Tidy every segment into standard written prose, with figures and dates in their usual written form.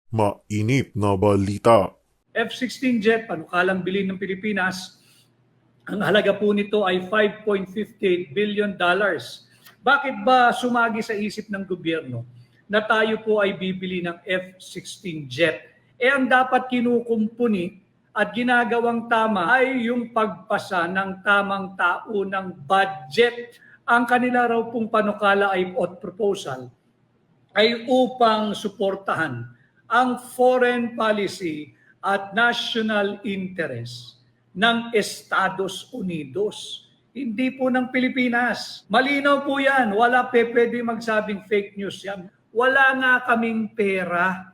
Mainit na balita. F-16 jet, panukalang bilhin ng Pilipinas. Ang halaga po nito ay $5.58 billion. Bakit ba sumagi sa isip ng gobyerno na tayo po ay bibili ng F-16 jet? Ang dapat kinukumpuni at ginagawang tama ay yung pagpasa ng tamang taunang budget. Ang kanila raw pong panukala ay proposal ay upang suportahan ang foreign policy at national interest ng Estados Unidos. Hindi po ng Pilipinas. Malinaw po yan. Wala pwede magsabing fake news yan. Wala nga kaming pera.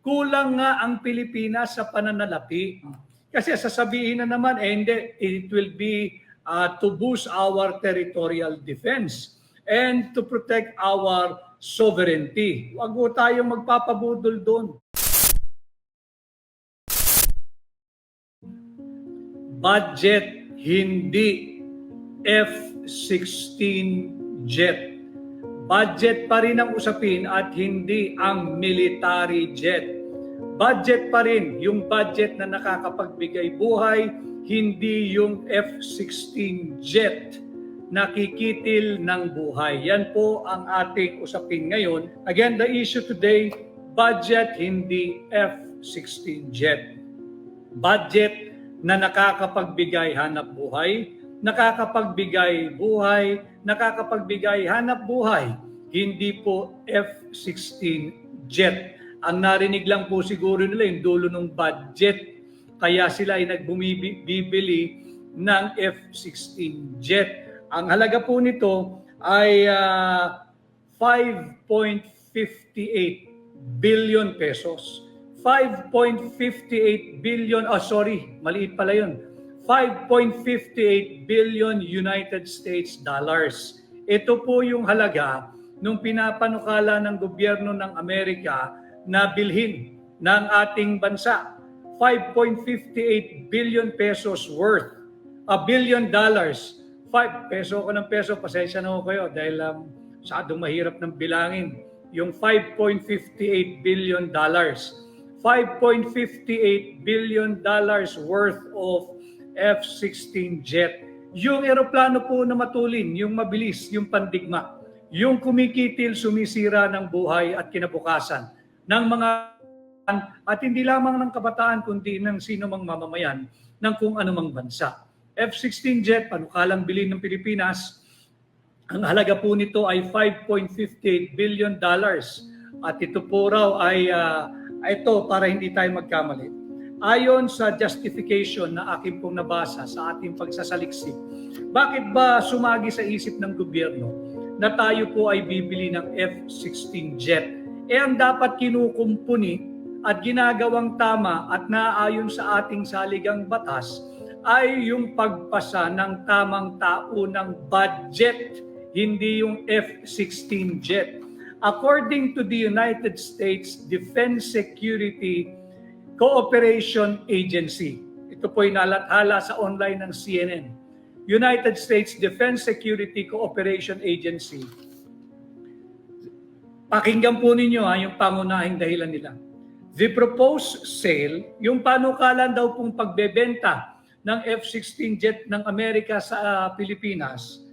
Kulang nga ang Pilipinas sa pananalapi. Kasi sasabihin na naman, hindi, it will be to boost our territorial defense and to protect our sovereignty. Huwag po tayong magpapabudol doon. Budget, hindi F-16 jet. Budget pa rin ang usapin at hindi ang military jet. Budget pa rin yung budget na nakakapagbigay buhay, hindi yung F-16 jet na kikitil ng buhay. Yan po ang ating usapin ngayon. Again, the issue today, budget, hindi F-16 jet. Budget na nakakapagbigay hanap buhay, nakakapagbigay buhay, nakakapagbigay hanap buhay, hindi po F-16 jet. Ang narinig lang po siguro nila yung dulo ng budget, kaya sila ay nagbumibili ng F-16 jet. Ang halaga po nito ay 5.58 billion pesos. 5.58 billion, maliit pala yun. 5.58 billion United States dollars. Ito po yung halaga nung pinapanukala ng gobyerno ng Amerika na bilhin ng ating bansa. 5.58 billion pesos worth. $1 billion. 5 peso ko ng peso, pasensya na ko kayo dahil masyadong mahirap ng bilangin. Yung 5.58 billion dollars. $5.58 billion worth of F-16 jet. Yung eroplano po na matulin, yung mabilis, yung pandigma, yung kumikitil, sumisira ng buhay at kinabukasan ng mga at hindi lamang ng kabataan kundi ng sino mang mamamayan ng kung anumang bansa. F-16 jet, panukalang bilhin ng Pilipinas, ang halaga po nito ay $5.58 billion. At ito po raw ay ito para hindi tayo magkamali. Ayon sa justification na aking pong nabasa sa ating pagsasaliksik, bakit ba sumagi sa isip ng gobyerno na tayo po ay bibili ng F-16 jet? Ang dapat kinukumpuni at ginagawang tama at naaayon sa ating saligang batas ay yung pagpasa ng tamang taunang budget, hindi yung F-16 jet. According to the United States Defense Security Cooperation Agency, ito po ay nalathala sa online ng CNN, United States Defense Security Cooperation Agency. Pakinggan po ninyo yung pangunahing dahilan nila. The proposed sale, yung panukalan daw pong pagbebenta ng F-16 jet ng Amerika sa Pilipinas,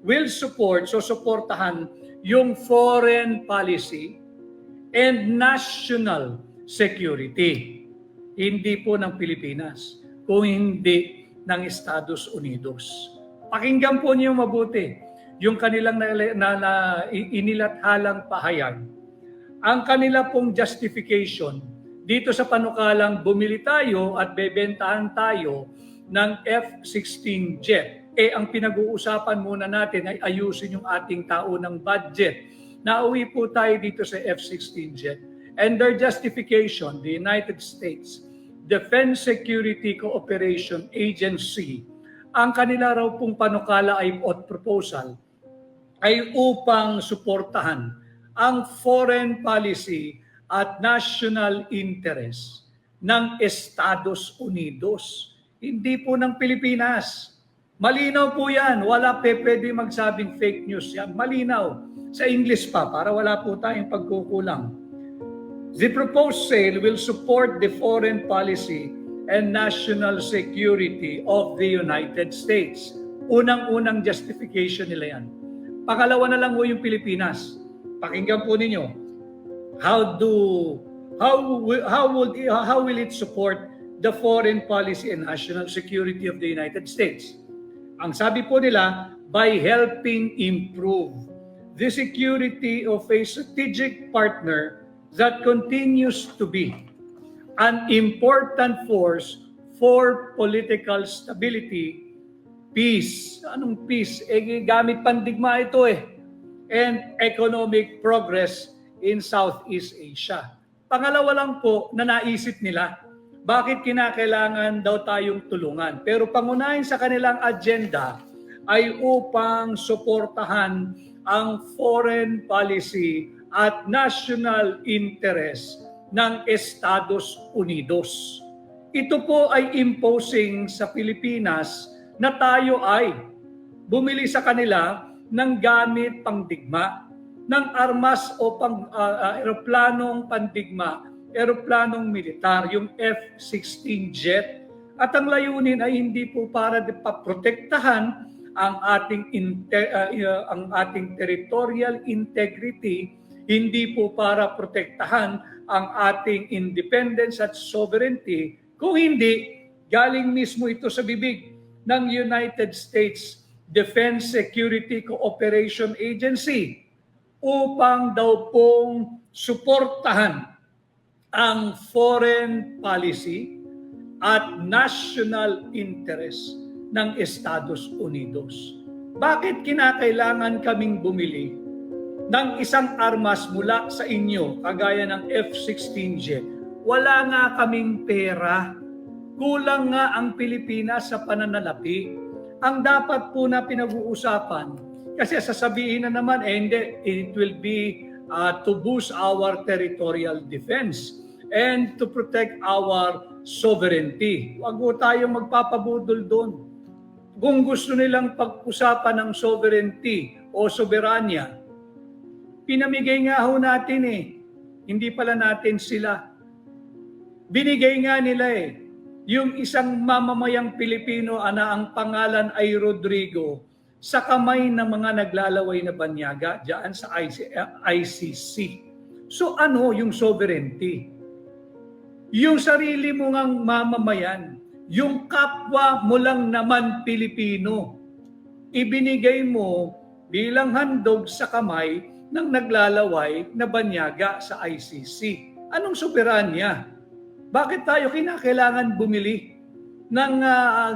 will support, susuportahan yung foreign policy and national security. Hindi po ng Pilipinas, kung hindi ng Estados Unidos. Pakinggan po niyo mabuti yung kanilang inilathalang pahayag. Ang kanila pong justification dito sa panukalang bumili tayo at bebentahan tayo ng F-16 jet. Ang pinag-uusapan muna natin ay ayusin yung ating taunang budget. Nauwi po tayo dito sa F-16 jet. And their justification, the United States Defense Security Cooperation Agency, ang kanila raw pong panukala ay proposal ay upang suportahan ang foreign policy at national interest ng Estados Unidos. Hindi po ng Pilipinas. Malinaw po yan. Wala pwede magsabing fake news yan. Malinaw. Sa English pa, para wala po tayong pagkukulang. The proposed sale will support the foreign policy and national security of the United States. Unang-unang justification nila yan. Pangalawa na lang po yung Pilipinas. Pakinggan po ninyo. How will it support the foreign policy and national security of the United States? Ang sabi po nila, by helping improve the security of a strategic partner that continues to be an important force for political stability, peace. Anong peace? Gamit pandigma ito and economic progress in Southeast Asia. Pangalawa lang po na naisip nila, bakit kinakailangan daw tayong tulungan? Pero pangunahin sa kanilang agenda ay upang suportahan ang foreign policy at national interest ng Estados Unidos. Ito po ay imposing sa Pilipinas na tayo ay bumili sa kanila ng gamit pangdigma, ng armas o aeroplanong pandigma, aeroplanong militar, yung F-16 jet. At ang layunin ay hindi po para paprotektahan ang ating territorial integrity, hindi po para protektahan ang ating independence at sovereignty, kung hindi galing mismo ito sa bibig ng United States Defense Security Cooperation Agency upang daw pong suportahan ang foreign policy at national interest ng Estados Unidos. Bakit kinakailangan kaming bumili ng isang armas mula sa inyo, kagaya ng F-16 jet? Wala nga kaming pera. Kulang nga ang Pilipinas sa pananalapi. Ang dapat po na pinag-uusapan, kasi sasabihin na naman, hindi, it will be to boost our territorial defense and to protect our sovereignty. Huwag po tayong magpapabudol doon. Kung gusto nilang pag-usapan ng sovereignty o soberanya, pinamigay nga ho natin hindi pala natin sila. Binigay nga nila yung isang mamamayang Pilipino na ang pangalan ay Rodrigo sa kamay ng mga naglalaway na banyaga diyan sa ICC. So ano yung sovereignty? Yung sarili mo ngang mamamayan, yung kapwa mo lang naman Pilipino, ibinigay mo bilang handog sa kamay ng naglalaway na banyaga sa ICC. Anong soberanya? Bakit tayo kinakailangan bumili ng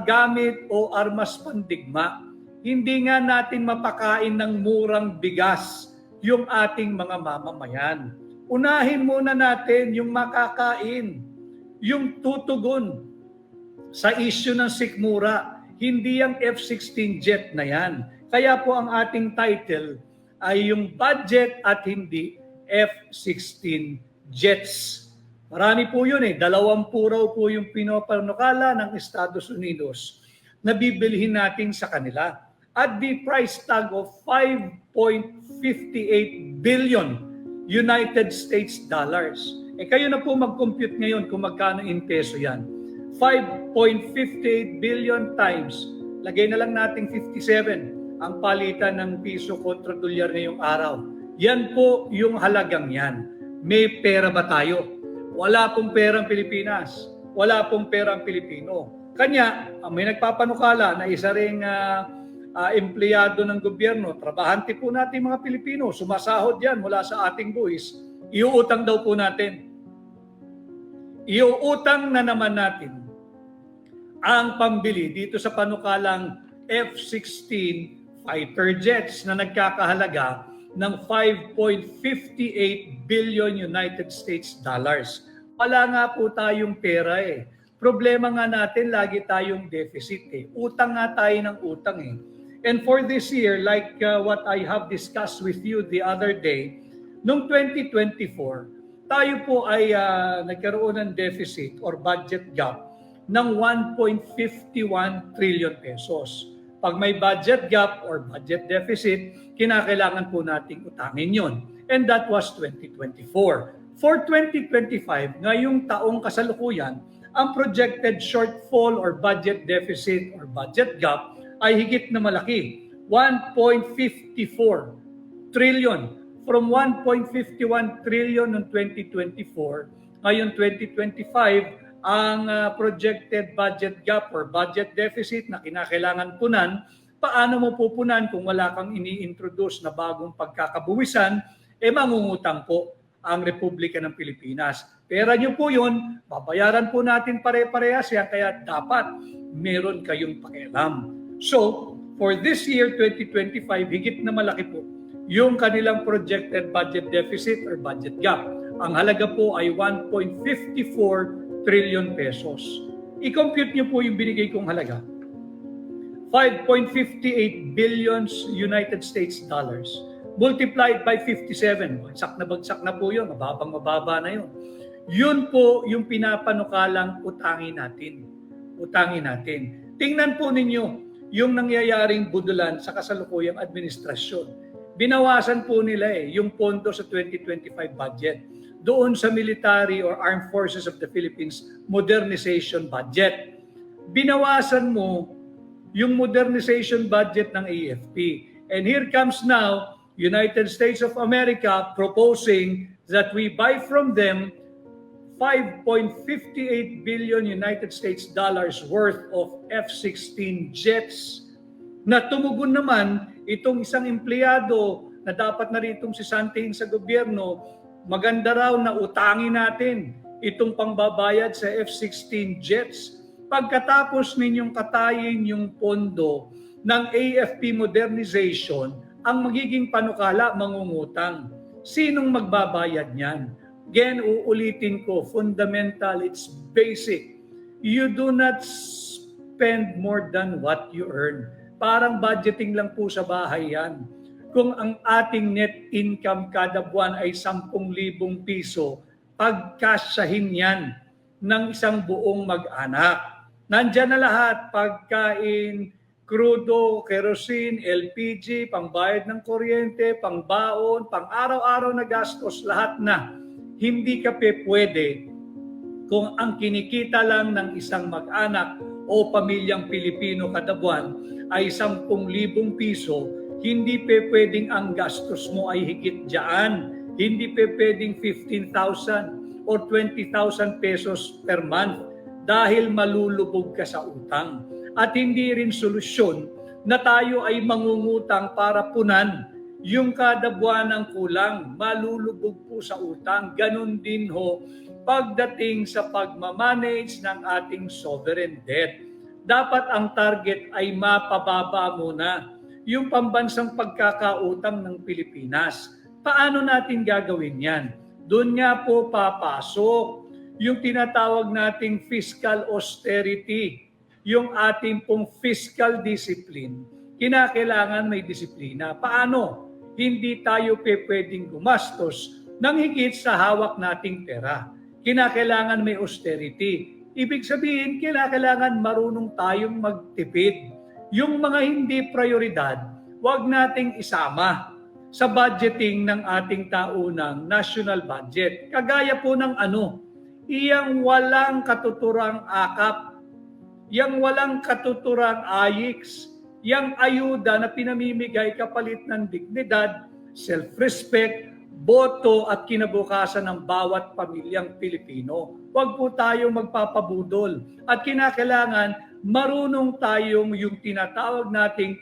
gamit o armas pandigma? Hindi nga natin mapakain ng murang bigas yung ating mga mamamayan. Unahin muna natin yung makakain, yung tutugon sa issue ng sikmura, hindi yung F-16 jet na yan. Kaya po ang ating title ay yung budget at hindi F-16 jets. Marami po yun 20 raw po yung pinopanukala ng Estados Unidos na bibilihin natin sa kanila at the price tag of 5.58 billion United States dollars. Kayo na po mag-compute ngayon kung magkano in peso yan. 5.58 billion times, lagay na lang natin 57 ang palitan ng piso kontra dolyar ngayong araw. Yan po yung halagang yan. May pera ba tayo? Wala pong perang Pilipinas. Wala pong perang Pilipino. Kanya, may nagpapanukala na isa ring empleyado ng gobyerno, trabahante po natin mga Pilipino, sumasahod yan mula sa ating buwis, iuutang daw po natin. Iuutang na naman natin ang pambili dito sa panukalang F-16 fighter jets na nagkakahalaga ng 5.58 billion United States dollars. Wala nga po tayong pera Problema nga natin, lagi tayong deficit Utang nga tayo ng utang And for this year, like what I have discussed with you the other day, noong 2024, tayo po ay nagkaroon ng deficit or budget gap ng 1.51 trillion pesos. Pag may budget gap or budget deficit, kinakailangan po nating utangin yon. And that was 2024. For 2025, ngayong taong kasalukuyan, ang projected shortfall or budget deficit or budget gap ay higit na malaki, 1.54 trillion. From 1.51 trillion noong 2024, ngayon 2025, ang projected budget gap or budget deficit na kinakailangan punan. Paano mo pupunan kung wala kang ini-introduce na bagong pagkakabuwisan? Mangungutang po ang Republika ng Pilipinas. Pera nyo po yun, babayaran po natin pare-parehas yan, kaya dapat meron kayong pakialam. So, for this year, 2025, higit na malaki po yung kanilang projected budget deficit or budget gap. Ang halaga po ay 1.54 trillion pesos. I-compute nyo po yung binigay kong halaga. 5.58 billion United States dollars multiplied by 57. Bagsak na po yun. Mababa na yun. Yun po yung pinapanukalang utangin natin. Tingnan po ninyo yung nangyayaring budulan sa kasalukuyang administrasyon. Binawasan po nila yung pondo sa 2025 budget doon sa military or armed forces of the Philippines modernization budget. Binawasan mo yung modernization budget ng AFP. And here comes now United States of America proposing that we buy from them 5.58 billion United States dollars worth of F-16 jets na tumugon naman itong isang empleyado na dapat na ritong sisantihin sa gobyerno, maganda raw na utangin natin itong pangbabayad sa F-16 jets. Pagkatapos ninyong katayin yung pondo ng AFP modernization, ang magiging panukala, mangungutang. Sinong magbabayad niyan? Again, uulitin ko, fundamental, it's basic. You do not spend more than what you earn. Parang budgeting lang po sa bahay yan. Kung ang ating net income kada buwan ay 10,000 piso, pagkasyahin yan ng isang buong mag-anak. Nandyan na lahat, pagkain, krudo, kerosene, LPG, pangbayad ng kuryente, pangbaon, pang-araw-araw na gastos, lahat na. Hindi ka pwede kung ang kinikita lang ng isang mag-anak o pamilyang Pilipino kada buwan ay 10,000 piso, hindi pwedeng ang gastos mo ay higit dyan. Hindi pwedeng 15,000 or 20,000 pesos per month dahil malulubog ka sa utang. At hindi rin solusyon na tayo ay mangungutang para punan yung kada buwan ng kulang. Malulubog po sa utang. Ganon din ho pagdating sa pagmamanage ng ating sovereign debt. Dapat ang target ay mapababa muna yung pambansang pagkakautang ng Pilipinas. Paano natin gagawin yan? Doon nga po papasok yung tinatawag nating fiscal austerity. Yung ating pong fiscal discipline, kinakailangan may disiplina. Paano? Hindi tayo pwedeng gumastos ng higit sa hawak nating pera. Kinakailangan may austerity. Ibig sabihin, kinakailangan marunong tayong magtipid. Yung mga hindi prioridad, wag nating isama sa budgeting ng ating taunang national budget. Kagaya po ng iyang walang katuturang akap, yang walang katuturang AYIX, yang ayuda na pinamimigay kapalit ng dignidad, self-respect, boto at kinabukasan ng bawat pamilyang Pilipino. Huwag po tayong magpapabudol. At kinakailangan marunong tayong yung tinatawag nating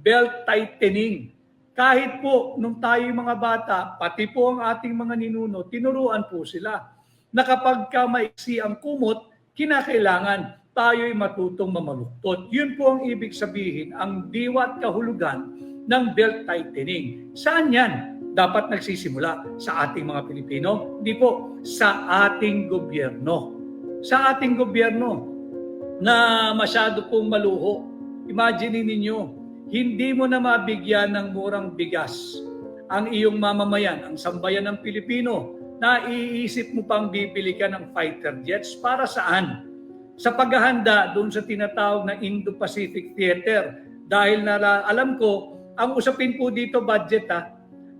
belt tightening. Kahit po nung tayo mga bata, pati po ang ating mga ninuno, tinuruan po sila na kapag ka maiksi ang kumot, kinakailangan tayo'y matutong mamaluktot. Yun po ang ibig sabihin, ang diwa at kahulugan ng belt tightening. Saan yan dapat nagsisimula? Sa ating mga Pilipino? Hindi po, sa ating gobyerno. Sa ating gobyerno na masyado pong maluho. Imagine ninyo, hindi mo na mabigyan ng murang bigas ang iyong mamamayan, ang sambayan ng Pilipino, na iisip mo pang bibili ka ng fighter jets para saan? Sa paghahanda doon sa tinatawag na Indo-Pacific Theater. Dahil alam ko, ang usapin po dito budget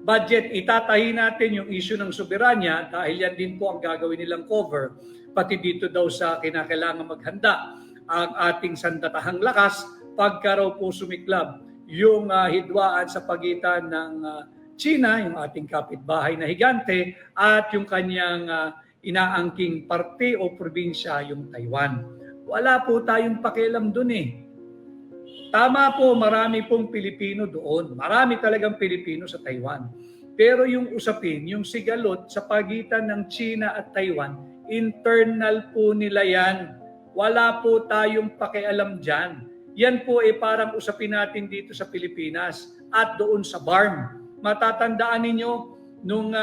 budget, itatahi natin yung issue ng soberanya dahil yan din po ang gagawin nilang cover, pati dito daw sa kinakailangan maghanda ang ating sandatahang lakas pagka raw po sumiklab yung hidwaan sa pagitan ng China, yung ating kapitbahay na higante, at yung kanyang inaangking parte o probinsya, yung Taiwan. Wala po tayong pakialam dun eh. Tama po, marami pong Pilipino doon. Marami talagang Pilipino sa Taiwan. Pero yung usapin, yung sigalot sa pagitan ng China at Taiwan, internal po nila yan. Wala po tayong pakialam dyan. Yan po parang usapin natin dito sa Pilipinas at doon sa BARM. Matatandaan ninyo, nung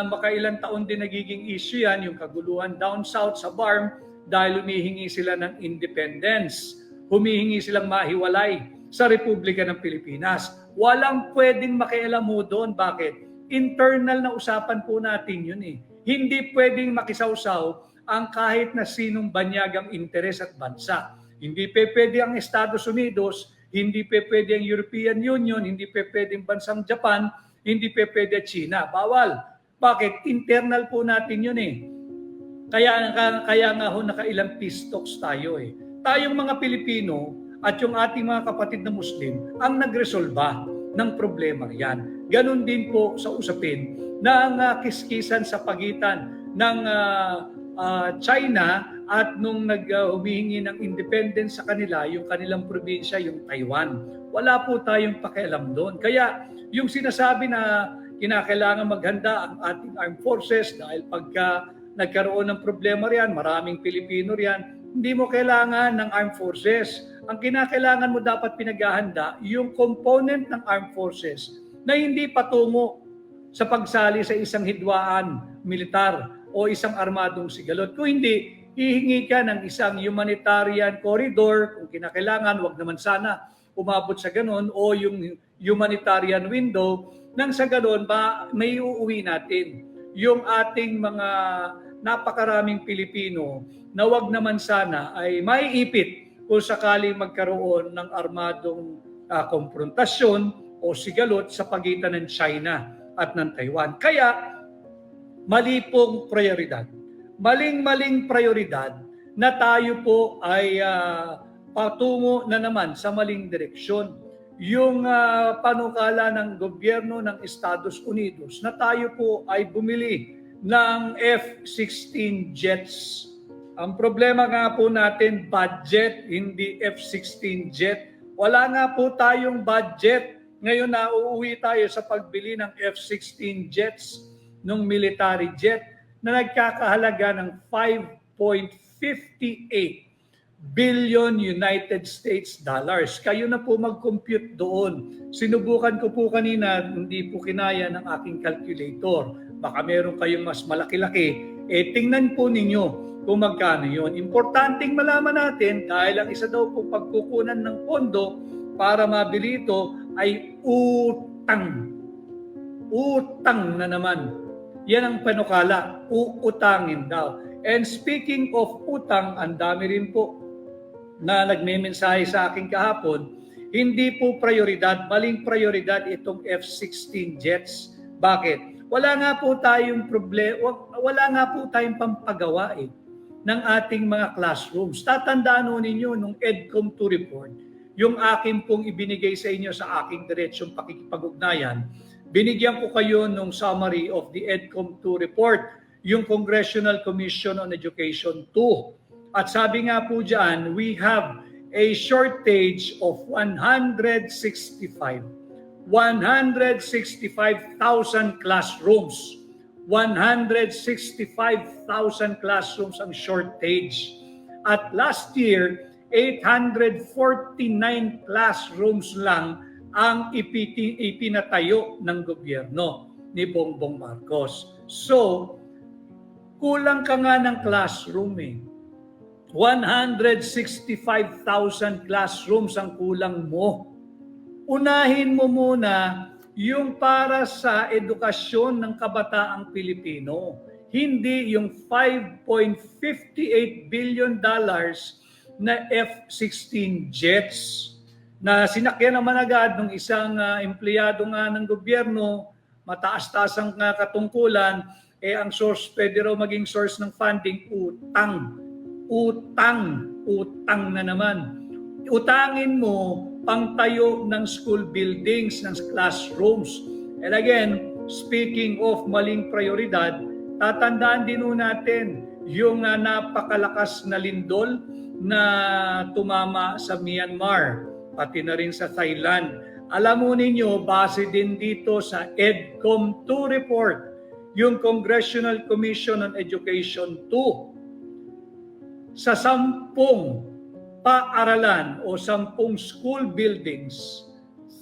makailang taon din nagiging issue yan, yung kaguluhan down south sa BARM dahil humihingi sila ng independence. Humihingi silang mahiwalay sa Republika ng Pilipinas. Walang pwedeng makialam mo doon. Bakit? Internal na usapan po natin yun eh. Hindi pwedeng makisawsaw ang kahit na sinong banyagang interes at bansa. Hindi pwede ang Estados Unidos, hindi pwede ang European Union, hindi pwede ang bansang Japan, hindi pwede China. Bawal. Bakit? Internal po natin yun eh. Kaya nga ho nakailang peace talks tayo eh. Tayong mga Pilipino at yung ating mga kapatid na Muslim ang nagresolba ng problema yan. Ganon din po sa usapin ng kiskisan sa pagitan ng China at nung humihingi ng independence sa kanila, yung kanilang probinsya, yung Taiwan. Wala po tayong pakialam doon. Kaya yung sinasabi na kinakailangan maghanda ang ating armed forces dahil pagka nagkaroon ng problema riyan, maraming Pilipino riyan, hindi mo kailangan ng armed forces. Ang kinakailangan mo dapat pinaghahanda, yung component ng armed forces na hindi patungo sa pagsali sa isang hidwaan militar o isang armadong sigalot. Kung hindi, hihingi ka ng isang humanitarian corridor, kung kinakailangan, wag naman sana umabot sa ganon, o yung humanitarian window, nang sa ganon ba may uuwi natin yung ating mga napakaraming Pilipino na wag naman sana ay maiipit kung sakaling magkaroon ng armadong konfrontasyon o sigalot sa pagitan ng China at ng Taiwan. Kaya mali pong prioridad. Maling-maling prioridad na tayo po ay patungo na naman sa maling direksyon. Yung panukala ng gobyerno ng Estados Unidos na tayo po ay bumili ng F-16 jets. Ang problema nga po natin, budget, hindi F-16 jet. Wala nga po tayong budget. Ngayon na uuwi tayo sa pagbili ng F-16 jets, ng military jet, na nagkakahalaga ng 5.58 billion United States dollars. Kayo na po mag-compute doon. Sinubukan ko po kanina, hindi po kinaya ng aking calculator. Baka meron kayong mas malaki-laki. Tingnan po ninyo kung magkano yun. Importanteng malaman natin dahil ang isa daw po pagkukunan ng pondo para mabili ito ay utang. Utang na naman. Yan ang panukala, uutangin daw. And speaking of utang, ang dami rin po na nagmemensahe sa akin kahapon, hindi po prioridad, maling prioridad itong F-16 jets. Bakit? Wala nga po tayong wala nga po tayong pampagawa ng ating mga classrooms. Tatandaan ho ninyo nung EDCOM2 report, yung akin pong ibinigay sa inyo sa aking diretsyong pakikipag-ugnayan, binigyan ko kayo ng summary of the EDCOM2 report, yung Congressional Commission on Education 2. At sabi nga po dyan, we have a shortage of 165,000 classrooms. 165,000 classrooms ang shortage. At last year, 849 classrooms lang ang ipinatayo ng gobyerno ni Bongbong Marcos. So, kulang ka nga ng classroom 165,000 classrooms ang kulang mo. Unahin mo muna yung para sa edukasyon ng kabataang Pilipino. Hindi yung $5.58 billion na F-16 jets na sinakyan naman agad ng isang empleyado nga ng gobyerno mataas-taas ang katungkulan, ang source, pwede raw maging source ng funding, utang. Utang na naman. Utangin mo pangtayo ng school buildings, ng classrooms. And again, speaking of maling prioridad, tatandaan din natin yung napakalakas na lindol na tumama sa Myanmar, pati na rin sa Thailand. Alam mo ninyo, base din dito sa EDCOM 2 report, yung Congressional Commission on Education 2, sa 10 paaralan o 10 school buildings,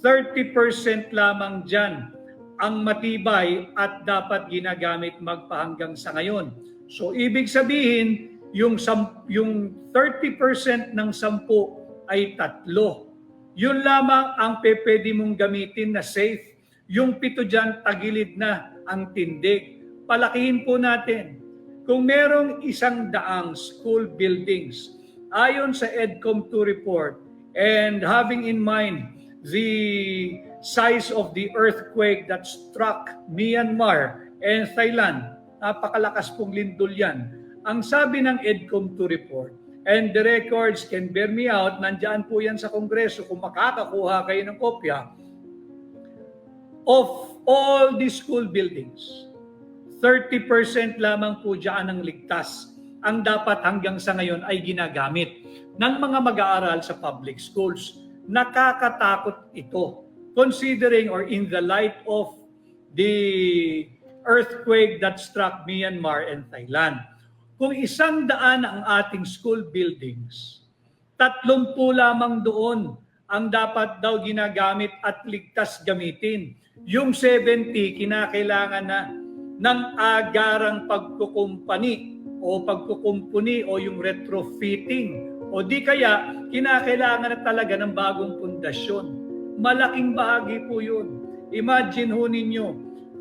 30% lamang dyan ang matibay at dapat ginagamit magpahanggang sa ngayon. So ibig sabihin, yung 30% ng 10 ay 3. Yun lamang ang pwede mong gamitin na safe. Yung 7 dyan, tagilid na ang tindig. Palakihin po natin. Kung merong 100 school buildings, ayon sa EDCOM 2 report, and having in mind the size of the earthquake that struck Myanmar and Thailand, napakalakas pong lindol yan. Ang sabi ng EDCOM 2 report, and the records can bear me out, nandyan po yan sa Kongreso kung makakakuha kayo ng kopya, of all the school buildings, 30% lamang po dyan ang ligtas. Ang dapat hanggang sa ngayon ay ginagamit ng mga mag-aaral sa public schools. Nakakatakot ito, considering or in the light of the earthquake that struck Myanmar and Thailand. Kung 100 ang ating school buildings, 30 lamang doon ang dapat daw ginagamit at ligtas gamitin. Yung 70, kinakailangan na ng agarang pagkukumpani o pagkukumpuni o yung retrofitting. O di kaya, kinakailangan na talaga ng bagong pundasyon. Malaking bahagi po yun. Imagine ho ninyo,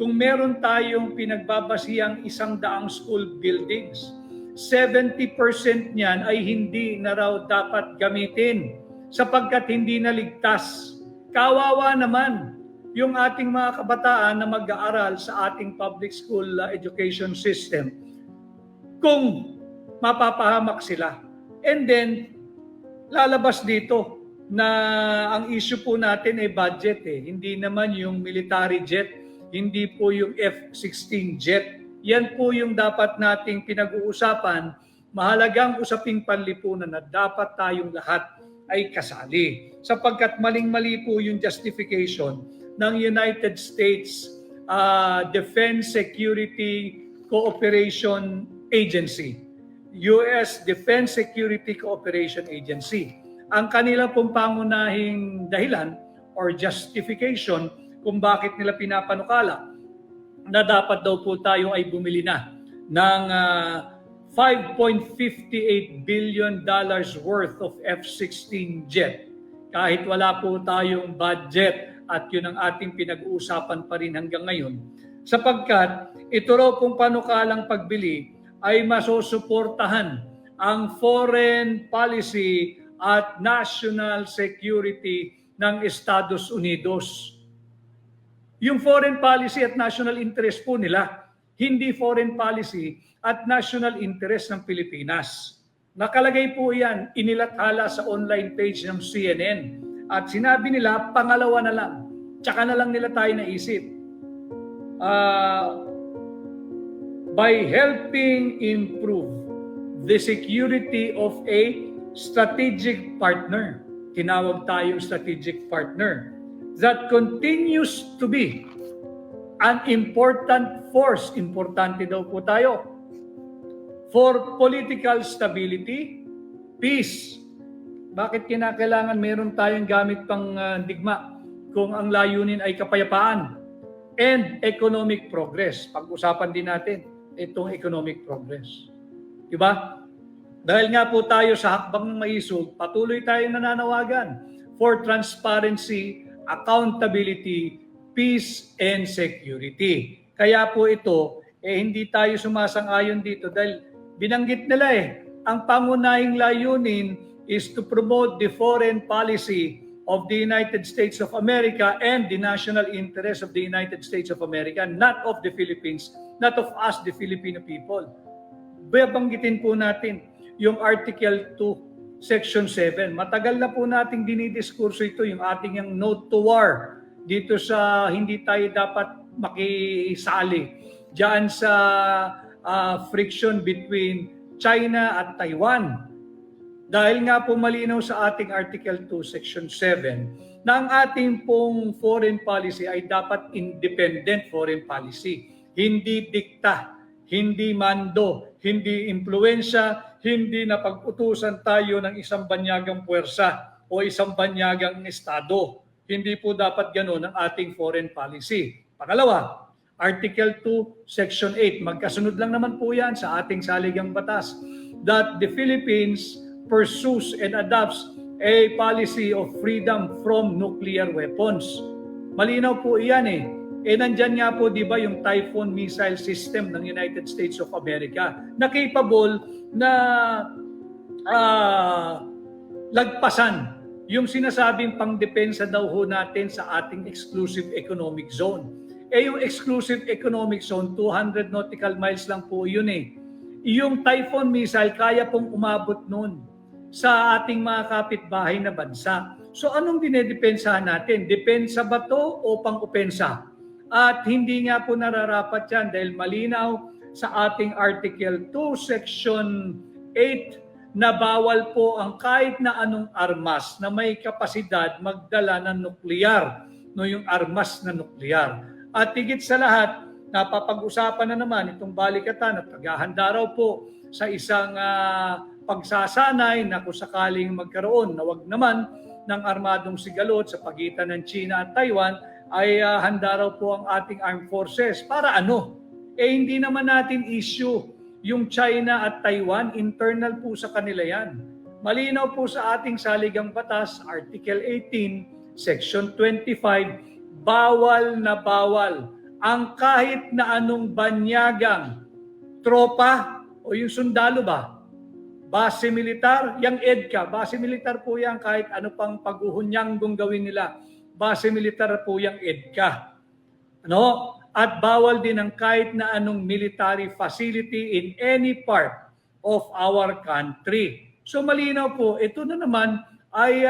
kung meron tayong pinagbabasihang 100 school buildings, 70% niyan ay hindi na raw dapat gamitin sapagkat hindi naligtas. Kawawa naman yung ating mga kabataan na mag-aaral sa ating public school education system kung mapapahamak sila. And then, lalabas dito na ang issue po natin ay budget Hindi naman yung military jet, hindi po yung F-16 jet. Yan po yung dapat nating pinag-uusapan. Mahalagang usaping panlipunan na dapat tayong lahat ay kasali. Sapagkat maling-mali po yung justification ng United States Defense Security Cooperation Agency, US Defense Security Cooperation Agency. Ang kanilang pong pangunahing dahilan or justification kung bakit nila pinapanukala na dapat daw po tayo ay bumili na ng $5.58 billion worth of F-16 jet. Kahit wala po tayong budget at yun ang ating pinag-uusapan pa rin hanggang ngayon. Sapagkat ito raw pong panukalang pagbili ay masusuportahan ang foreign policy at national security ng Estados Unidos. Yung foreign policy at national interest po nila, hindi foreign policy at national interest ng Pilipinas. Nakalagay po yan, inilathala sa online page ng CNN. At sinabi nila, pangalawa na lang. Tsaka na lang nila tayo naisip. By helping improve the security of a strategic partner. Tinawag tayong strategic partner that continues to be an important force. Importante daw po tayo for political stability, peace. Bakit kinakailangan meron tayong gamit pang digma kung ang layunin ay kapayapaan and economic progress? Pag-usapan din natin itong economic progress. Diba? Dahil nga po tayo sa hakbang ng maisog, patuloy tayong nananawagan for transparency, accountability, peace, and security. Kaya po ito, hindi tayo sumasang-ayon dito dahil binanggit nila ang pangunahing layunin is to promote the foreign policy of the United States of America and the national interest of the United States of America, not of the Philippines, not of us, the Filipino people. Babanggitin po natin yung Article 2, Section 7. Matagal na po nating dinidiskurso ito, yung ating yung note to war dito sa hindi tayo dapat makisali diyan sa friction between China at Taiwan. Dahil nga po malinaw sa ating Article 2, Section 7, na ang ating pong foreign policy ay dapat independent foreign policy. Hindi dikta, hindi mando, hindi impluensya, hindi napag-utusan tayo ng isang banyagang puwersa o isang banyagang estado. Hindi po dapat ganoon ang ating foreign policy. Pangalawa, Article 2, Section 8. Magkasunod lang naman po yan sa ating saligang batas that the Philippines pursues and adopts a policy of freedom from nuclear weapons. Malinaw po iyan eh. Nandyan nga po, di ba, yung Typhoon missile system ng United States of America na capable na lagpasan yung sinasabing pangdepensa daw ho natin sa ating exclusive economic zone. Yung exclusive economic zone, 200 nautical miles lang po yun eh. Yung Typhoon missile, kaya pong umabot nun sa ating mga kapitbahay na bansa. So anong dinedepensahan natin? Depensa ba to o pang-opensa? At hindi nga po nararapat yan dahil malinaw sa ating Article 2, Section 8, na bawal po ang kahit na anong armas na may kapasidad magdala ng nuklear, no, yung armas na nuklear. At higit sa lahat, napapag-usapan na naman itong balikatan at paghahanda raw po sa isang pagsasanay na kung sakaling magkaroon na wag naman ng armadong sigalot sa pagitan ng China at Taiwan, ay handa raw po ang ating armed forces. Para ano? Hindi naman natin issue yung China at Taiwan, internal po sa kanila yan. Malinaw po sa ating saligang batas, Article 18, Section 25, bawal na bawal ang kahit na anong banyagang tropa o yung sundalo ba, base militar, yung EDCA, base militar po yan kahit ano pang pag-uhunyanggong gawin nila, base militar po yung EDCA. Ano? At bawal din ang kahit na anong military facility in any part of our country. So malinaw po, ito na naman ay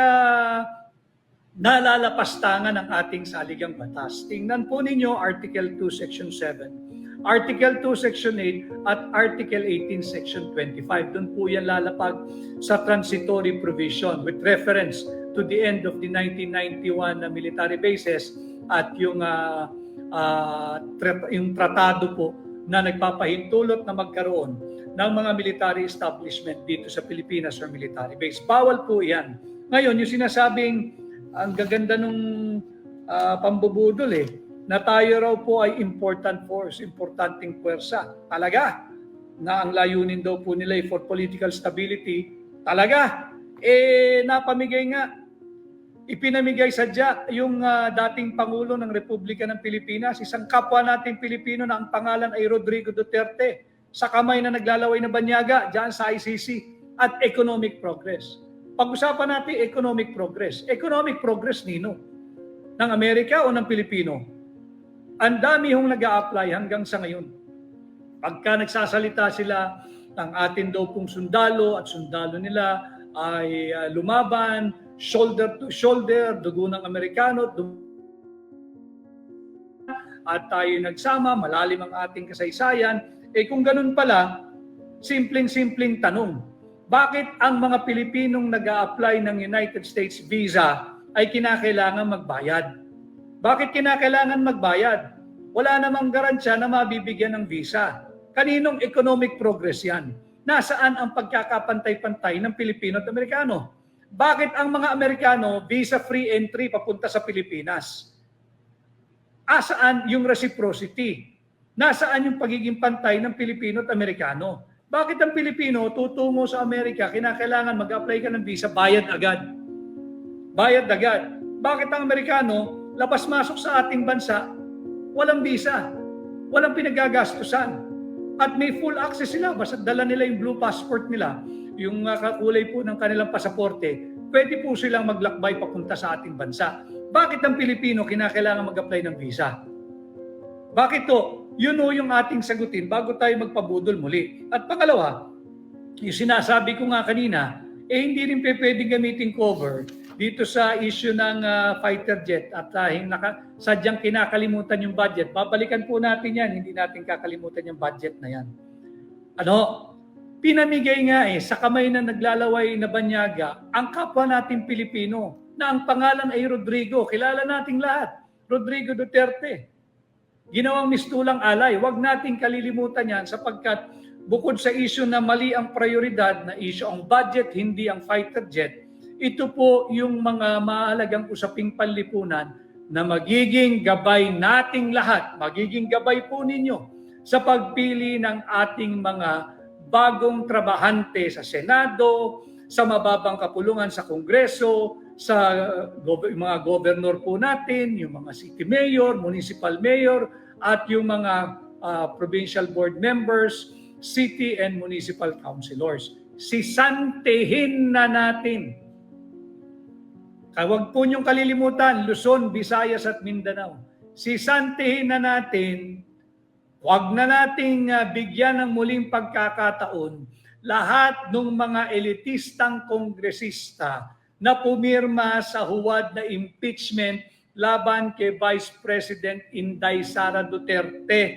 nalalapastangan ng ating saligang batas. Tingnan po ninyo Article 2, Section 7, Article 2, Section 8, at Article 18, Section 25. Doon po yan lalapag sa transitory provision with reference to the end of the 1991 military bases at yung tratado po na nagpapahintulot na magkaroon ng mga military establishment dito sa Pilipinas or military base. Bawal po yan. Ngayon, yung sinasabing ang gaganda nung pambubudol na tayo raw po ay important force, importanteng puwersa. Talaga, na ang layunin daw po nila for political stability, talaga, napamigay nga, ipinamigay sadya yung dating Pangulo ng Republika ng Pilipinas, isang kapwa nating Pilipino na ang pangalan ay Rodrigo Duterte, sa kamay na naglalaway na banyaga dyan sa ICC at economic progress. Pag-usapan natin economic progress. Economic progress nino? Ng Amerika o ng Pilipino? Ang dami hong nag-a-apply hanggang sa ngayon. Pagka nagsasalita sila ng atin daw pong sundalo at sundalo nila ay lumaban, shoulder to shoulder, dugo ng Amerikano, at tayo nagsama, malalim ang ating kasaysayan. Kung ganun pala, simpleng-simpleng tanong, bakit ang mga Pilipinong nag-a-apply ng United States visa ay kinakailangan magbayad? Bakit kinakailangan magbayad? Wala namang garansya na mabibigyan ng visa. Kaninong economic progress yan? Nasaan ang pagkakapantay-pantay ng Pilipino at Amerikano? Bakit ang mga Amerikano visa-free entry papunta sa Pilipinas? Asaan yung reciprocity? Nasaan yung pagiging pantay ng Pilipino at Amerikano? Bakit ang Pilipino tutungo sa Amerika, kinakailangan mag-apply ka ng visa, bayad agad? Bayad agad. Bakit ang Amerikano, labas-masok sa ating bansa, walang visa, walang pinagagastusan? At may full access sila, basta dala nila yung blue passport nila, yung kakulay po ng kanilang pasaporte, pwede po silang maglakbay papunta sa ating bansa. Bakit ang Pilipino kinakailangan mag-apply ng visa? Bakit to? Yun o yung ating sagutin bago tayo magpabudol muli. At pangalawa, yung sinasabi ko nga kanina, hindi rin pwedeng gamitin cover dito sa issue ng fighter jet at sadyang kinakalimutan yung budget. Babalikan po natin yan, hindi natin kakalimutan yung budget na yan. Pinamigay nga sa kamay na naglalaway na banyaga ang kapwa nating Pilipino na ang pangalan ay Rodrigo. Kilala nating lahat, Rodrigo Duterte. Ginawang mistulang alay. Huwag nating kalilimutan yan sapagkat bukod sa issue na mali ang prioridad na issue, ang budget, hindi ang fighter jet, ito po yung mga mahalagang usaping panlipunan na magiging gabay nating lahat, magiging gabay po ninyo sa pagpili ng ating mga bagong trabahante sa Senado, sa mababang kapulungan sa Kongreso, sa mga gobernur po natin, yung mga city mayor, municipal mayor, at yung mga provincial board members, city and municipal councilors. Sisantehin na natin. Huwag po niyong kalilimutan, Luzon, Visayas at Mindanao. Sisantehin na natin, huwag na nating bigyan ng muling pagkakataon lahat ng mga elitistang kongresista na pumirma sa huwad na impeachment laban kay Vice President Inday Sara Duterte.